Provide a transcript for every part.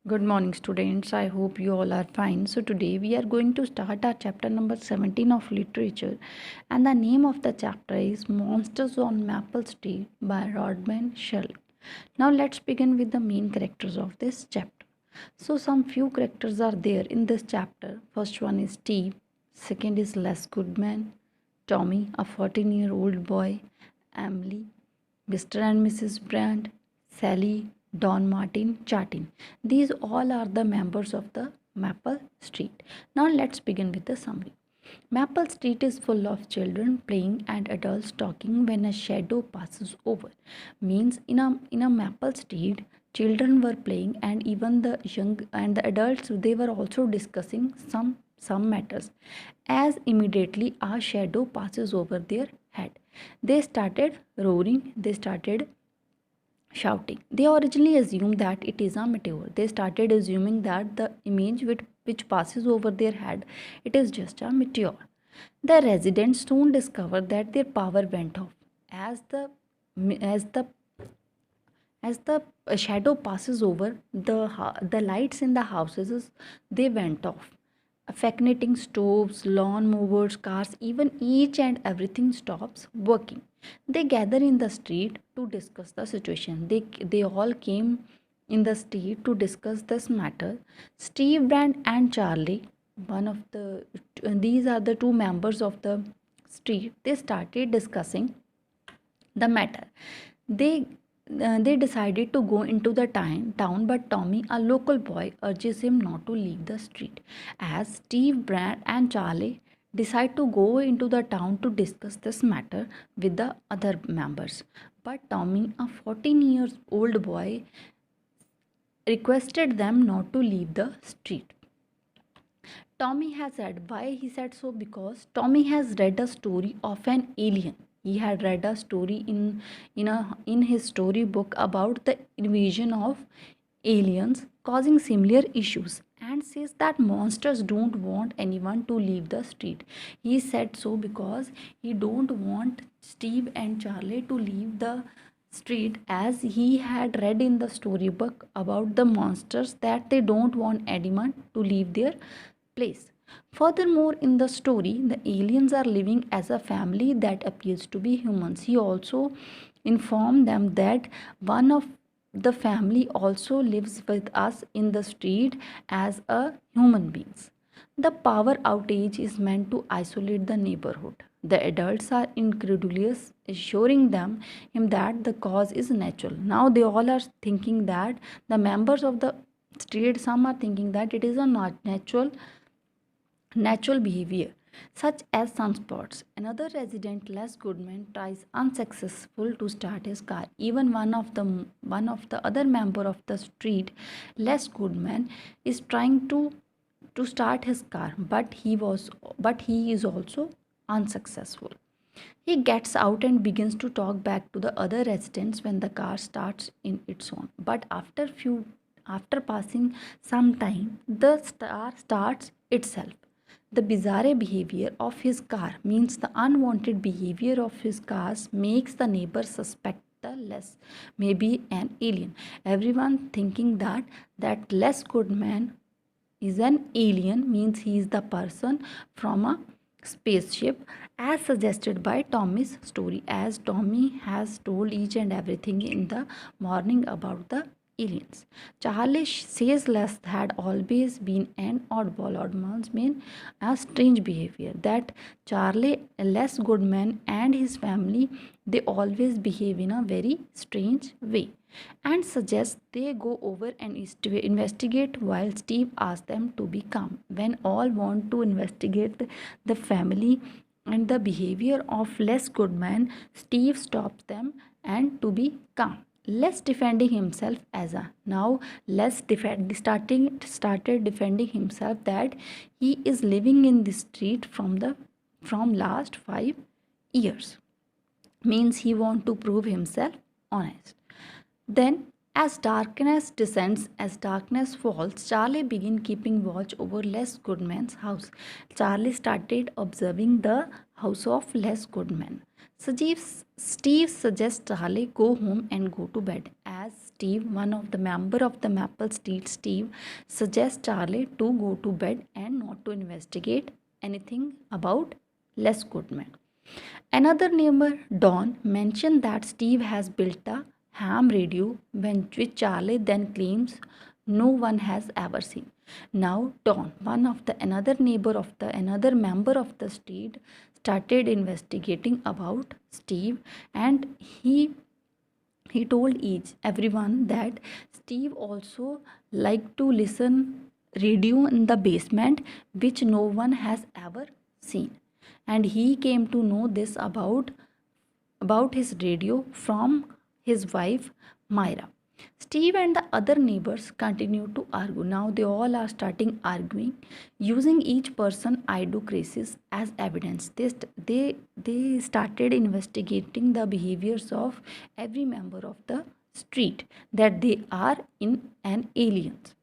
Good morning, students. I hope you all are fine. So, today we are going to start our chapter number 17 of literature, and the name of the chapter is Monsters on Maple Street by Rodman Shelley. Now, let's begin with the main characters of this chapter. So, some few characters are there in this chapter. First one is Steve, second is Les Goodman, Tommy, a 14-year-old boy, Emily, Mr. and Mrs. Brand, Sally, Don Martin, Chatin. These all are the members of the Maple Street. Now let's begin with the summary. Maple Street is full of children playing and adults talking when a shadow passes over. Means in a Maple Street, children were playing and even the young and the adults they were also discussing some matters. As immediately a shadow passes over their head, they started roaring. They started shouting. They originally assumed that it is a meteor. They started assuming that the image which passes over their head, it is just a meteor. The residents soon discovered that their power went off as the as the shadow passes over the lights in the houses, they went off, affecting stoves, lawn mowers, cars, even each and everything stops working. They gather in the street to discuss the situation. They all came in the street to discuss this matter. Steve, Brand and Charlie, one of the these are the two members of the street, they started discussing the matter. They decided to go into the town, but Tommy, a local boy, urges him not to leave the street. As Steve, Brad, and Charlie decide to go into the town to discuss this matter with the other members, but Tommy, a 14 years old boy, requested them not to leave the street. Tommy has said why he said so, because Tommy has read a story of an alien. He had read a story in his storybook about the invasion of aliens causing similar issues, and says that monsters don't want anyone to leave the street. He said so because he don't want Steve and Charlie to leave the street, as he had read in the storybook about the monsters that they don't want anyone to leave their place. Furthermore, in the story, the aliens are living as a family that appears to be humans. He also informed them that one of the family also lives with us in the street as a human beings. The power outage is meant to isolate the neighborhood. The adults are incredulous, assuring him that the cause is natural. Now they all are thinking that the members of the street, some are thinking that it is a not natural behavior such as sunspots. Another resident, Les Goodman, tries unsuccessful to start his car. Even one of the other member of the street, Les Goodman, is trying to start his car, but he is also unsuccessful. He gets out and begins to talk back to the other residents when the car starts in its own. But after passing some time, the car starts itself. The bizarre behavior of his car means the unwanted behavior of his cars makes the neighbor suspect the Les may be an alien. Everyone thinking that Les Goodman is an alien means he is the person from a spaceship, as suggested by Tommy's story, as Tommy has told each and everything in the morning about the aliens. Charlie says Les had always been an oddball. Oddballs mean a strange behavior. That Charlie, Les Goodman, and his family, they always behave in a very strange way, and suggests they go over and investigate, while Steve asks them to be calm. When all want to investigate the family and the behavior of Les Goodman, Steve stops them and to be calm. Les defending himself as a now Les started defending himself that he is living in the street from last 5 years, means he want to prove himself honest. Then, as darkness descends, as darkness falls, Charlie began keeping watch over Les Goodman's house. Charlie started observing the house of Les Goodman. Steve suggests Charlie go home and go to bed. As Steve, one of the member of the Maple Street, Steve, suggests Charlie to go to bed and not to investigate anything about Les Goodman. Another neighbor, Don, mentioned that Steve has built a ham radio which Charlie then claims no one has ever seen. Now Don, one of the another neighbor of the another member of the street, started investigating about Steve, and he told each everyone that Steve also liked to listen radio in the basement which no one has ever seen, and he came to know this about his radio from his wife Myra. Steve and the other neighbors continue to argue. Now they all are starting arguing, using each person idiosyncrasies as evidence. They started investigating the behaviors of every member of the street, that they are in an aliens.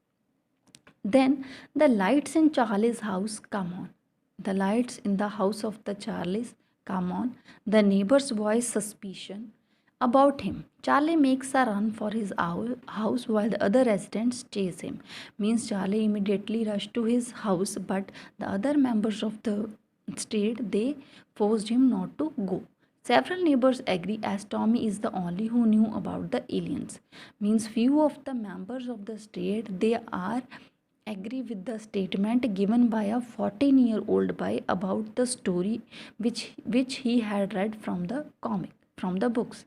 Then the lights in Charlie's house come on. The lights in the house of the Charlies come on. The neighbor's voice suspicion about him. Charlie makes a run for his house while the other residents chase him. Means Charlie immediately rushed to his house, but the other members of the street, they forced him not to go. Several neighbors agree, as Tommy is the only who knew about the aliens. Means few of the members of the street, they are agree with the statement given by a 14-year-old boy about the story which he had read from the books.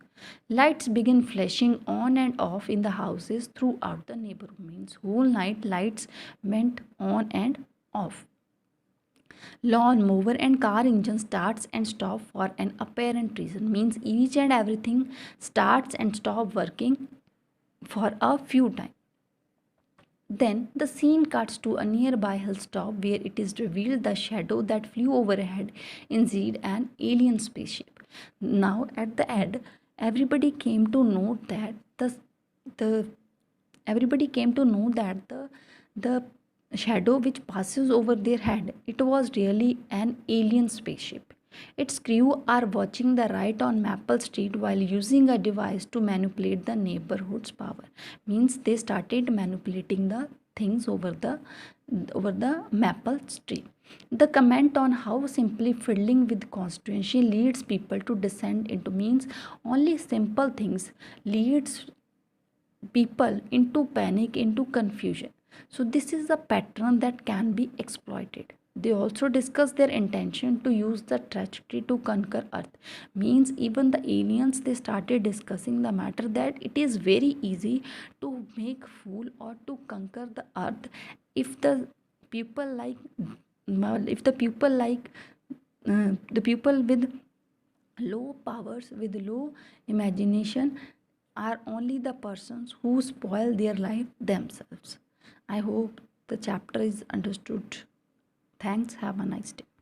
Lights begin flashing on and off in the houses throughout the neighborhood. Means whole night lights went on and off. Lawn mower and car engine starts and stop for an apparent reason. Means each and everything starts and stop working for a few times. Then the scene cuts to a nearby hilltop where it is revealed the shadow that flew overhead indeed an alien spaceship. Now at the end, everybody came to note that the everybody came to know that the shadow which passes over their head, it was really an alien spaceship. Its crew are watching the ride on Maple Street while using a device to manipulate the neighborhood's power. Means they started manipulating the things over the Maple Street. The comment on how simply fiddling with constituency leads people to descend into, means only simple things leads people into panic, into confusion. So this is a pattern that can be exploited. They also discuss their intention to use the tragedy to conquer earth. Means even the aliens, they started discussing the matter that it is very easy to make fool or to conquer the earth if the people like if the people like the people with low powers, with low imagination, are only the persons who spoil their life themselves. I hope the chapter is understood. Thanks. Have a nice day.